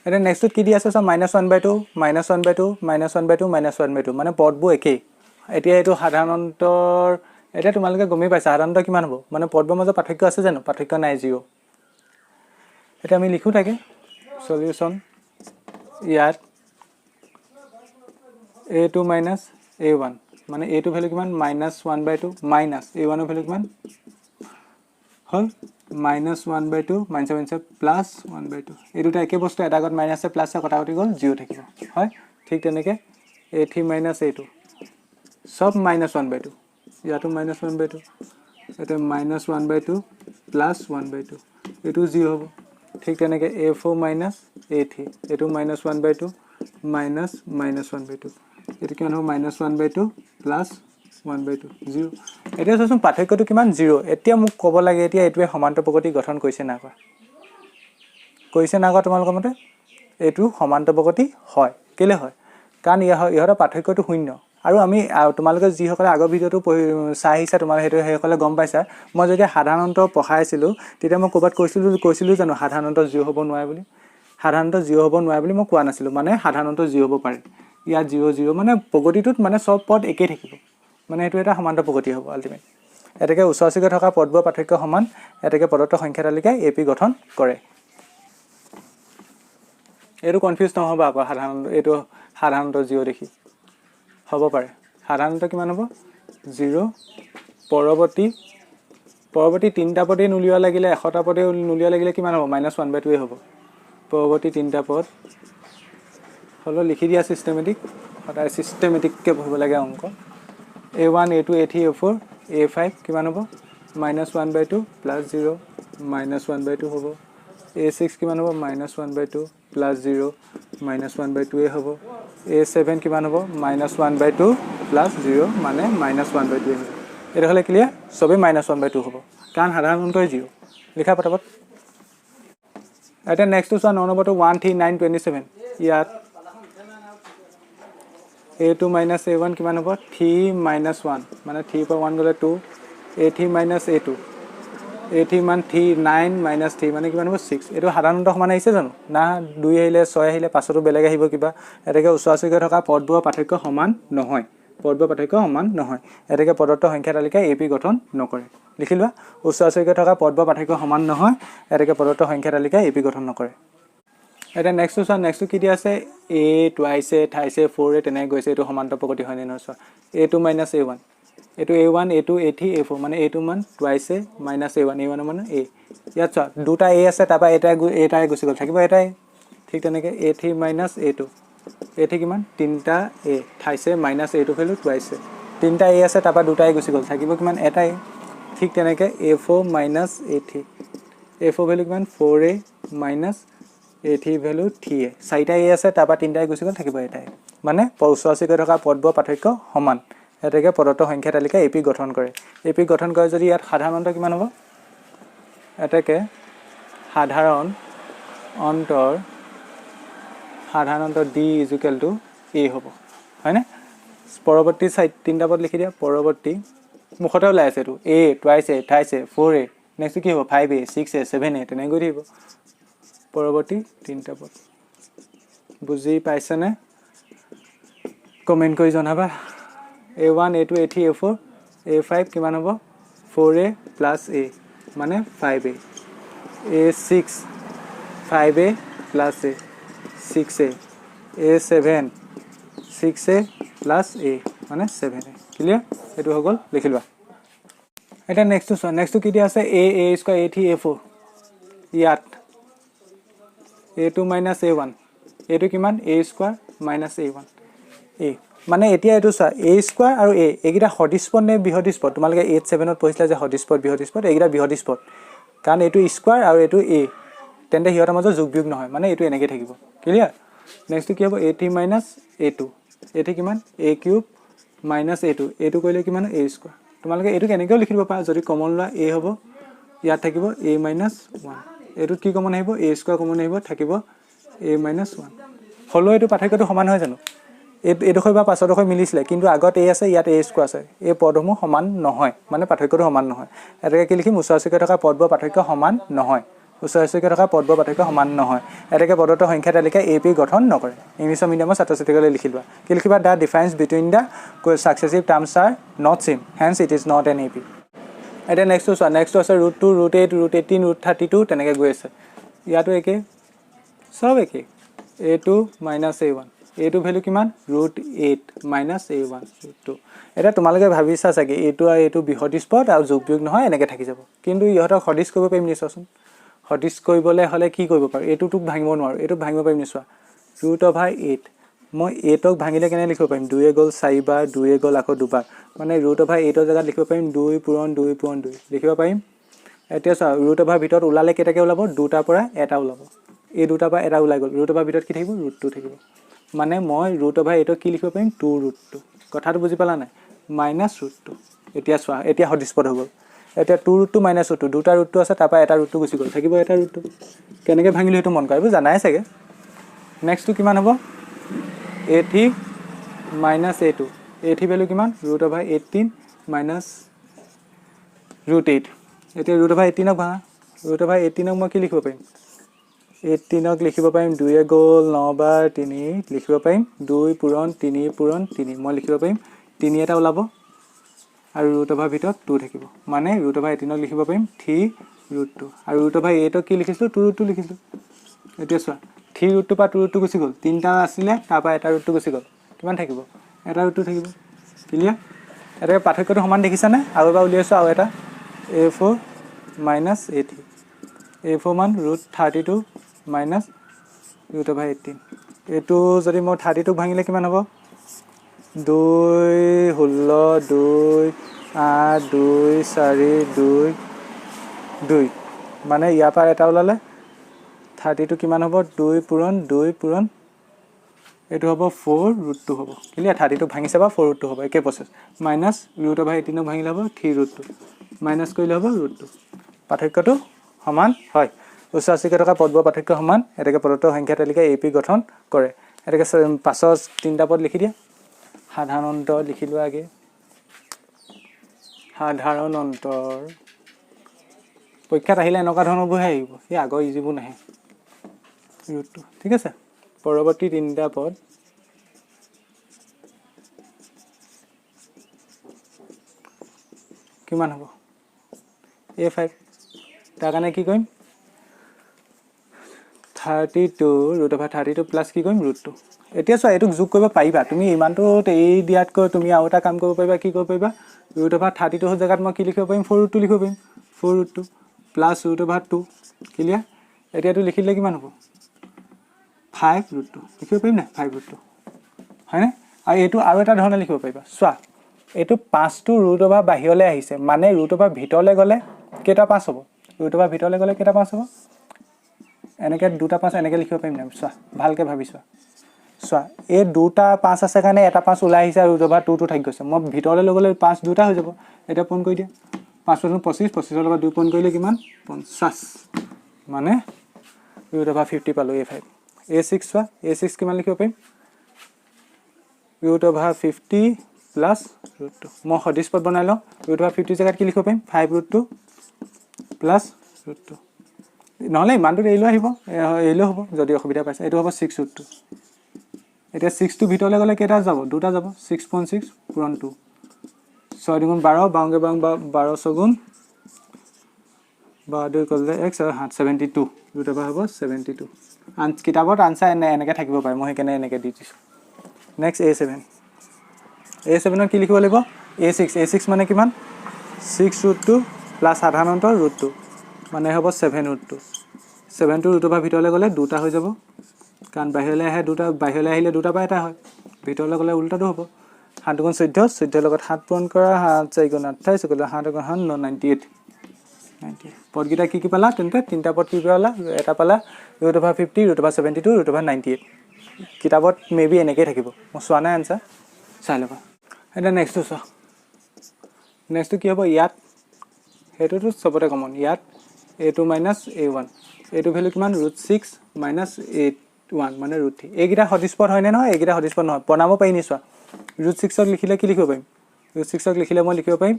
এতিয়া নেক্সটত কি দি আছে চোৱা -1/2 -1/2 -1/2 মানে পদবোৰ একেই এতিয়া এইটো সাধাৰণ অন্তৰ এতিয়া তোমালোকে গমেই পাইছা সাধাৰণ অন্তৰ কিমান হ'ব মানে পদবোৰ মাজত পাৰ্থক্য আছে জানো পাৰ্থক্য নাই 0 এতিয়া আমি লিখো থাকে সলিউশন ইয়াত a2 - a1 মানে a2 ভ্যালু কিমান -1/2 মাইনাছ a1 ভ্যালু কিমান হ'ল -1/2 মাইনাছে প্লাছ 1/2 এই দুটা একে বস্তু এটা আগত মাইনাছে প্লাছে কটাকটি গ'ল 0 থাকিব হয় ঠিক তেনেকৈ a3 - a2 সব -1/2 ইয়াতো -1/2 এটা -1/2 প্লাছ 1/2 এইটো 0 হ'ব ঠিক তেনেকৈ a4 - a3 এইটো -1/2 মাইনাছ -1/2 এইটো কিমান হ'ব -1/2 প্লাছ 1/2 0 এতিয়া চাচোন পাৰ্থক্যটো কিমান 0 এতিয়া মোক ক'ব লাগে এতিয়া এইটোৱে সমান্তৰ প্ৰগতি গঠন কৰিছে না তোমালোকৰ মতে এইটো সমান্তৰ প্ৰগতি হয় কেলে হয় কাৰণ ইহঁতৰ পাৰ্থক্যটো শূন্য আৰু আমি তোমালোকে যিসকলে আগৰ ভিডিঅ'টো চাই আহিছা তোমালোকে সেইটো সেইসকলে গম পাইছা মই যেতিয়া সাধাৰণ অন্তৰ পঢ়াইছিলোঁ তেতিয়া মই ক'ৰবাত কৈছিলোঁ জানো সাধাৰণ অন্তৰ 0 হ'ব নোৱাৰে বুলি সাধাৰণ অন্তৰ 0 হ'ব নোৱাৰে বুলি মই কোৱা নাছিলোঁ মানে সাধাৰণ অন্তৰ 0 হ'ব পাৰে ইয়াত 0 0 মানে প্ৰগতিটোত মানে সব পদ একেই থাকিব মানে এইটো এটা সমান্তৰ প্ৰগতি হ'ব আল্টিমেট এটাকে ওচৰা-ওচৰিকৈ থকা পদবোৰৰ পাৰ্থক্য সমান এটাকে প্ৰদত্ত সংখ্যা তালিকাই এপি গঠন কৰে এইটো কনফিউজ নহ'ব আকৌ এইটো সাধাৰণতে 0 দেখি হ'ব পাৰে সাধাৰণতে কিমান হ'ব 0 পৰৱৰ্তী তিনিটা পদে নুলিওৱা লাগিলে 100টা পদে নুলিওৱা লাগিলে কিমান হ'ব -1/2 হ'ব পৰৱৰ্তী তিনিটা পদ হলো লিখি দিয়া সিস্টেমেটিক সদায় সিস্টেমেটিককৈ পঢ়িব লাগে অংক a1 a2 a3 a4 a5 কিমান হ'ব -1/2 প্লাছ 0 -1/2 হ'ব a6 কিমান হ'ব -1/2 প্লাছ 0 -1/2 হ'ব a7 কিমান হ'ব -1/2 প্লাছ 0 মানে -1/2 হ'ব এটা হ'লে ক্লিয়াৰ সবে -1/2 হ'ব কাৰণ সাধাৰণ অন্তই 0 লিখা পটাপট এটা নেক্সট চোৱা 9 নম্বৰটো 1 3 9 27 ইয়াত a2 - a1 কিমান হ'ব 3 - 1 মানে 3 পৰা 1 গ'লে 2 a3 - a2 a3 মান 3 9 - 3 মানে কিমান হ'ব 6 এইটো সাধাৰণ অন্ত সমান আহিছে জানো না 2 আহিলে 6 আহিলে পাছতো বেলেগ আহিব কিবা এটাকে ওচৰা-ওচৰিকৈ থকা পদবোৰৰ পাৰ্থক্য সমান নহয় পদবোৰ পাৰ্থক্য সমান নহয় এতেকে প্ৰদত্ত সংখ্যা তালিকা AP গঠন নকৰে লিখি লোৱা উচ্চ আচৰিকৈ থকা পদবোৰ পাৰ্থক্য সমান নহয় এতেকে প্ৰদত্ত সংখ্যা তালিকা AP গঠন নকৰে এটা নেক্সট চোৱা নেক্সট কি দিয়া আছে a টুৱাইছে থাইছে 4 এ তেনে গৈছে এটো সমান্তৰ প্ৰগতি হয় নে নহয় চোৱা a2 - a1 এটো a1 a2 a3 a4 মানে a2 মান টুৱাইছে -a1 a1 মানে a ইয়াত চোৱা দুটা a আছে তাপা এটাই গুছি গল থাকিব এটাই ঠিক তেনেকে a3 - a2 a3 কিমান তিনটা a থাইছে -a2 ভ্যালু টুৱাইছে তিনটা a আছে তাপা দুটাই গুছি গল থাকিব কিমান এটাই ঠিক তেনেকে a4 - a3 a4 ভ্যালু কিমান 4a - a3 ভ্যালু 3a চাৰিটা a আছে তাপা তিনটাই গুছি গল থাকিব এটাই মানে উচ্চ-আচৰিকৈ থকা পদবোৰ পাৰ্থক্য সমান এতেকে প্ৰদত্ত সংখ্যা তালিকা AP গঠন কৰে AP গঠন কৰে যদি ইয়াত সাধাৰণত কিমান হ'ব এতেকে সাধাৰণ অন্তৰ D = a হ'ব হয়নে পৰৱৰ্তী সাইড তিনটা পদ লিখি দিয়া পৰৱৰ্তী মুখতে ওলাই আছে এটো a টুৱাইছে থাইছে 4a নেক্সট কি হ'ব 5a 6a 7a তেনে গৈ দিব পৰৱৰ্তী তিনটা পদ বুজি পাইছানে কমেন্ট কৰি জনাবা a1 a2 a3 a4 a5 কিমান হ'ব 4a + a মানে 5a a6 5a + a 6a a7 6a + a মানে 7a ক্লিয়াৰ এটো হৈ গল লিখি লোৱা এটা নেক্সট চোৱা নেক্সট কি দিয়া আছে a স্কয়াৰ a3 a4 ইয়াত a2 - a1 এটো কিমান a স্কয়াৰ - a1 a মানে এতিয়া এটো চোৱা a স্কয়াৰ আৰু a এগিটা হদিস্পদ নে বিহদিস্পদ তোমালকে 8 7 ত পঢ়িছিলা যে হদিস্পদ বিহদিস্পদ এগিটা বিহদিস্পদ কাৰণ এটো স্কয়াৰ আৰু এটো a তেন্তে হিয়ৰ মাজত যোগ বিয়োগ নহয় মানে এটো এনেকৈ থাকিব ক্লিয়াৰ নেক্সট কি হ'ব a3 - a2 এটো কিমান a³ - a2 এটো কইলে কিমান a স্কয়াৰ তোমালকে এটো কেনেকৈ লিখি দিব পাৰা যদি কমন লোৱা a হ'ব ইয়াত থাকিব a - 1 এটো কি কমন আহিব a স্কয়াৰ কমন আহিব থাকিব a - 1 হলো এটো পাৰ্থক্যটো সমান হয় জানো এটো কইবা পাছৰ কই মিলিছিলে কিন্তু আগত a আছে ইয়াত a স্কয়াৰ আছে এই পদসমূহ সমান নহয় মানে পাৰ্থক্যটো সমান নহয় এটাকে কি লিখিম উচ্চ-আচৰিকৈ থকা পদবোৰ পাৰ্থক্য সমান নহয় উচ্চ-আচৰিকৈ থকা পদবোৰ পাৰ্থক্য সমান নহয় এটাকে প্ৰদত্ত সংখ্যা তালিকা AP গঠন নকৰে ইংলিছ মিডিয়ামৰ ছাত্ৰ-ছাত্ৰীসকলে লিখি লোৱা কি লিখিবা the difference between the successive terms are not same hence it is not an AP এটা নেক্সট চোৱা নেক্সট আছে √2 √8 √18 √32 তেনেকে গৈ আছে ইয়াতো একে সব একে a2 - a1 a2 ভ্যালু কিমান √8 - a1 √2 এটা তোমালকে ভাবিছা চাগে a2 আৰু a2 বিহদিস্পদ আৰু যোগ বিয়োগ নহয় এনেকে থাকি যাব কিন্তু ইহতক হদিস কৰিব পাৰিম নিছাচোন হদিস কৰিবলৈ হলে কি কৰিব পাৰো এটোক ভাঙিব নোৱাৰো এটোক ভাঙিব পাৰিম নিছৱা √8 মই 8ক ভাঙিলে কেনে লিখিব পাৰিম 2 এ গল 4 বাৰ 2 এ গল আকৌ দুবাৰ মানে √8ৰ জায়গাত লিখিব পাৰিম 2 * 2 * 2 লিখিব পাৰিম এতিয়া চোৱা √8 ভিতৰত ওলালে কেটাকে ওলাব দুটাৰ পৰা এটা ওলাব এই দুটাৰ পৰা এটা ওলাই গল √8 ভিতৰত কি থাকিব √2 থাকিব মানে মই √8ক কি লিখিব পাৰিম 2√2 কথাটো বুজি পালা নাই -√2 এতিয়া চোৱা এতিয়া হদিস্পদ হৈ গল এতিয়া 2√2 - √2 দুটা √2 আছে তাৰ পৰা এটা √2 গুছি গল থাকিব এটা √2 কেনেকে ভাঙিলো হেতু মন কৰিব জানাই চাগে নেক্সট কিমান হ'ব a3 - a2 a3 ভ্যালু কিমান √18 - √8 এতিয়া √18ক ভাঙা √18ক মই কি লিখিব পাৰিম 18ক লিখিব পাৰিম 2 এ গল 9 বাৰ 3 লিখিব পাৰিম 2 পূৰণ 3 পূৰণ 3 মই লিখিব পাৰিম 3 এটা ওলাব আৰু √8 ভিতৰত 2 থাকিব মানে √18ক লিখিব পাৰিম 3√2 আৰু √8ক কি লিখিছো 2√2 লিখিছো এতিয়া চোৱা 3√2 পৰা 2√2 গুছি গল তিনটা আছিল তাৰ পৰা এটা √2 গুছি গল কিমান থাকিব এটা √2 থাকিব ক্লিয়াৰ এটা পাৰ্থক্যটো সমান দেখিছা নে আৰু এবাৰ উলিয়াইছো আৰু এটা a4 - a3 a4 মান √32 - √18 এটো যদি মই 32ক ভাঙিলে কিমান হ'ব 2 16 2 8 2 4 2 2 মানে ইয়াৰ পৰা এটা ওলালে 32 কিমান হ'ব 2 পূৰণ 2 পূৰণ এটো হ'ব 4√2 হ'ব ক্লিয়াৰ 32 ভাঙিছে বা 4√2 হ'ব একে প্ৰসেস মাইনাস √18ক ভাঙিলে হ'ব 3√2 মাইনাস কৰিলে হ'ব √2 পাৰ্থক্যটো সমান হয় উচ্চ-আচৰিকৈ থকা পদবোৰ পাৰ্থক্য সমান এটাকে প্ৰদত্ত সংখ্যা তালিকা AP গঠন কৰে এটাকে পাছৰ তিনটা পদ লিখি দিয়া সাধাৰণ অন্তৰ লিখি লোৱা আগে সাধাৰণ অন্তৰ পৰীক্ষাত আহিলে এনেকুৱা ধৰণৰ বহে আহিব এই আগৰ ইজিবোৰ নাহে √2 ঠিক আছে পৰৱৰ্তী তিনটা পদ কিমান হ'ব a5 তাৰ কাৰণে কি কৰিম 32√32 প্লাস কি কৰিম √2 এতিয়া চোৱা এটোক যোগ কৰিব পাৰিবা তুমি ইমানটো এই দিয়াতকৈ তুমি আৰু এটা কাম কৰিব পাৰিবা কি কৰিব পাৰিবা √32 জায়গাত মই কি লিখিব পাৰিম 4√2 লিখিব পাৰিম 4√2 প্লাস √2 ক্লিয়াৰ এতিয়াটো লিখিলে কিমান হ'ব 5√2 লিখিব পাৰিম না 5√2 হয় না আৰু এটো আৰু এটা ধৰণে লিখিব পাৰিবা চোৱা এটো 5 টো √over বাহিৰলৈ আহিছে মানে √over ভিতৰলৈ গলে কেটা 5 হ'ব √over ভিতৰলৈ গলে কেটা 5 হ'ব এনেকে দুটা 5 এনেকে লিখিব পাৰিম না চোৱা ভালকে ভাবিছোৱা চোৱা এই দুটা 5 আছে কাৰণে এটা 5 ওলাই আহিছে আৰু √over 2 টো থাকি গৈছে মই ভিতৰলৈ লগলে 5 দুটা হৈ যাব এটা পূৰণ কৰি দিয়া 5 * 25 25 ৰ লগত 2 পূৰণ কৰিলে কিমান 50 মানে √50 পালো a5 a6 চোৱা a6 কিমান লিখিব পাৰিম √50 প্লাস √2 মই সদিশ পদ বনাই লওঁ √50 জায়গাত কি লিখিব পাৰিম 5√2 প্লাস √2 নহলে ইমানটো এৰিলো আহিব এৰিলো হ'ব যদি অসুবিধা পাইছে এটো হ'ব 6√2 এতিয়া 6 টো ভিতৰলৈ গলে কেটা যাব দুটা যাব 6.6 পূৰণ 2 6 * 12 12 * 12 করলে x আর 72 দুটা পাব 72 আন কিতাবত আনসার এনেকে থাকিব পায় মই কেনে এনেকে দি দিছো নেক্সট a7 ৰ কি লিখিব লাগিব a6 মানে কিমান 6√2 প্লাস সাধাৰণতৰ √2 মানে হ'ব 7√2 7 টো √2 ভিতৰলৈ গলে দুটা হৈ যাব কাৰণ বাহিৰলৈ আহে দুটা বাহিৰলৈ আহিলে দুটা বা এটা হয় ভিতৰলৈ গলে উল্টাটো হ'ব 7 * 14 14 লগত 7 পূৰণ কৰা 7 * 4 = 28 গলে 7 * 7 98 পদগিটা কি পালা তেন্তে তিনটা পদ কি পালা এটা পালা √50 √72 √98 কিতাবত মেবি এনেকৈ থাকিব মই চোৱা নাই আনসাৰ চাই লবা এটা নেক্সট চোৱা নেক্সট কি হ'ব ইয়াত হেতুটো সবতে কমন ইয়াত a2 - a1 a2 ভ্যালু কিমান √6 - a1 মানে √3 এইগিটা সদিশ পদ হয় নে নহয় এইগিটা সদিশ পদ নহয় বনাব পাৰি নি চোৱা √6 ক লিখিলে কি লিখিব পাৰিম √6 ক লিখিলে মই লিখিব পাৰিম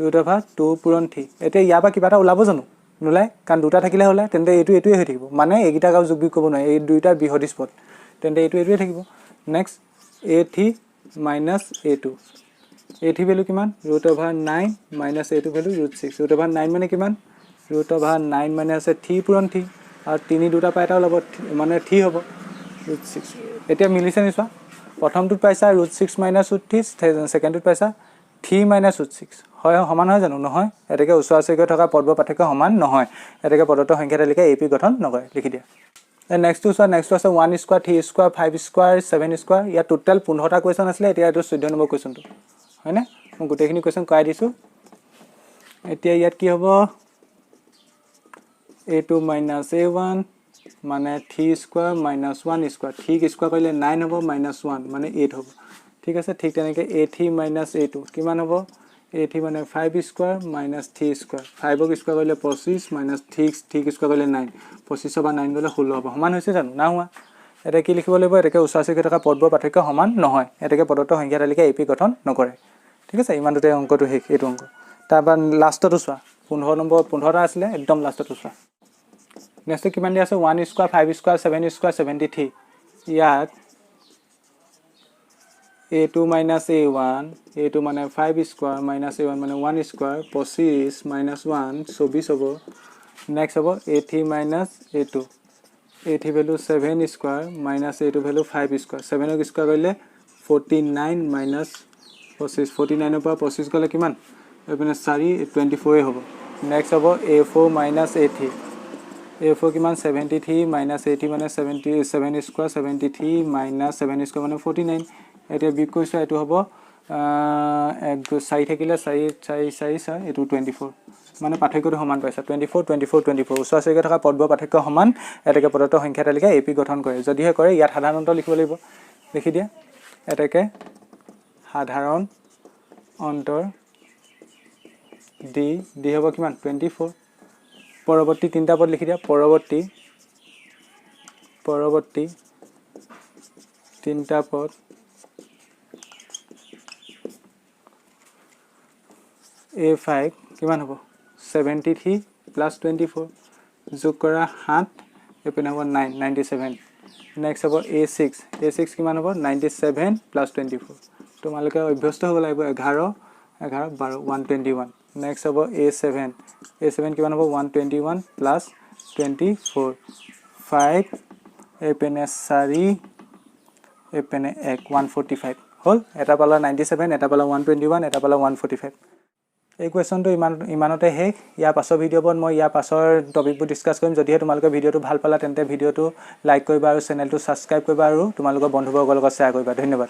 √2 পূৰণ 3 এতিয়া ইয়াৰ পৰা কিবা এটা ওলাব জানো নোলাই কাৰণ দুটা থাকিলে হলে তেন্তে এটোৱে হৈ থাকিব মানে এইগিটা গাও যোগ বিয়োগ কৰিব নোৱাৰে এই দুইটা বিসদিশ পদ তেন্তে এটোৱে থাকিব next a3 - a2 a3 value কিমান √9 - a2 ভ্যালু √6 √9 মানে কিমান √9 মানে আছে 3 পূৰণ 3 আৰু 3 দুটা পাই এটা ওলাব মানে 3 হ'ব √6 এতিয়া মিলিছে নিছা প্ৰথমটোত পাইছা √6 - √3 সেকেন্ডটোত পাইছা 3 - √6 হয় সমান হয় জানো নহয় এটাকে উচ্চাৰিকৈ থকা পদৰ পাৰ্থক্য সমান নহয় এটাকে পদত্ব সংখ্যা তালিকা এপি গঠন নকৰে লিখি দিয়া নেক্সট আছে 1 স্কয়াৰ 3 স্কয়াৰ 5 স্কয়াৰ 7 স্কয়াৰ ইয়া টোটাল 15টা কোৱেশ্চন আছিল এতিয়া এটো 14 নম্বৰ কোৱেশ্চনটো হয় না মই গোটেইখিনি কোৱেশ্চন কৰাই দিছো এতিয়া ইয়াত কি হ'ব a2 - a1 মানে 3 স্কয়াৰ - 1 স্কয়াৰ 3 স্কয়াৰ কৰিলে 9 হ'ব -1 মানে 8 হ'ব ঠিক আছে ঠিক তেনেকৈ a3 - a2 কিমান হ'ব a3 মানে 5 স্কয়াৰ - 3 স্কয়াৰ 5 ক স্কয়াৰ কৰিলে 25 - 3 স্কয়াৰ কৰিলে 9 25 বা 9 গলে 16 হ'ব সমান হৈছে জানো না হোৱা এটা কি লিখিব লাগিব এটাকে উচ্চাৰিকৈ থকা পদৰ পাৰ্থক্য সমান নহয় এটাকে পদত্ব সংখ্যা তালিকা এপি গঠন নকৰে ঠিক আছে ইমান দুটা অংকটো শেষ এইটো অংক তাৰপৰা লাষ্টটো চোৱা 15 নম্বৰ 15টা আছিল একদম লাষ্টটো চোৱা নেক্সট কিমান দিয়া আছে 1 স্কয়াৰ 5 স্কয়াৰ 7 স্কয়াৰ 73 ইয়াত a2 - a1 a2 মানে 5 স্কয়াৰ - a1 মানে 1 স্কয়াৰ 25 - 1 24 হ'ব নেক্সট হ'ব a3 - a2 a3 value 7 square - a2 value 5 square 7 ক স্কয়াৰ কৰিলে 49 - 25 49 ৰ পৰা 25 গলে কিমান এপিনে 4 24 হ'ব নেক্সট হ'ব a4 - a3 a4 কিমান 73 - 80 মানে 77 স্কয়াৰ 73 - 7 স্কয়াৰ মানে 49 এতিয়া বিয়োগ কৰিছো এটো হ'ব 4 থাকিলে 4 এটো 24 মানে পাৰ্থক্যটো সমান পাইছা 24 24 24 উচ্চাৰিকৈ থকা পদৰ পাৰ্থক্য সমান এটাকে পদত্ব সংখ্যা তালিকা এপি গঠন কৰে যদিহে কৰে ইয়াত সাধাৰণত লিখিব লাগিব লিখি দিয়া এটাকে সাধাৰণ অন্তৰ d হ'ব কিমান 24 পৰৱৰ্তী তিনটা পদ লিখি দিয়া পৰৱৰ্তী তিনটা পদ a5 কিমান হ'ব 73 + 24 যোগ কৰা 7 এপিনে হ'ব 9 97 নেক্সট হ'ব a6 কিমান হ'ব 97 + 24 তোমালোকে অভ্যস্ত হ'ব লাগিব 11 11 12 121 নেক্সট হ'ব A7 কিমান হ'ব 121 প্লাছ 24 5 এইপিনে 4 এইপিনে 1 145 হ'ল এটা পালা 97 এটা পালা 121 এটা পালা 145 এই কোৱেশ্যনটো ইমানতে শেষ ইয়াৰ পাছৰ ভিডিঅ'বোৰত মই ইয়াৰ পাছৰ টপিকবোৰ ডিছকাছ কৰিম যদিহে তোমালোকে ভিডিঅ'টো ভাল পালা তেন্তে ভিডিঅ'টো লাইক কৰিবা আৰু চেনেলটো ছাবস্ক্ৰাইব কৰিবা আৰু তোমালোকৰ বন্ধুবৰ্গৰ লগত শ্বেয়াৰ কৰিবা ধন্যবাদ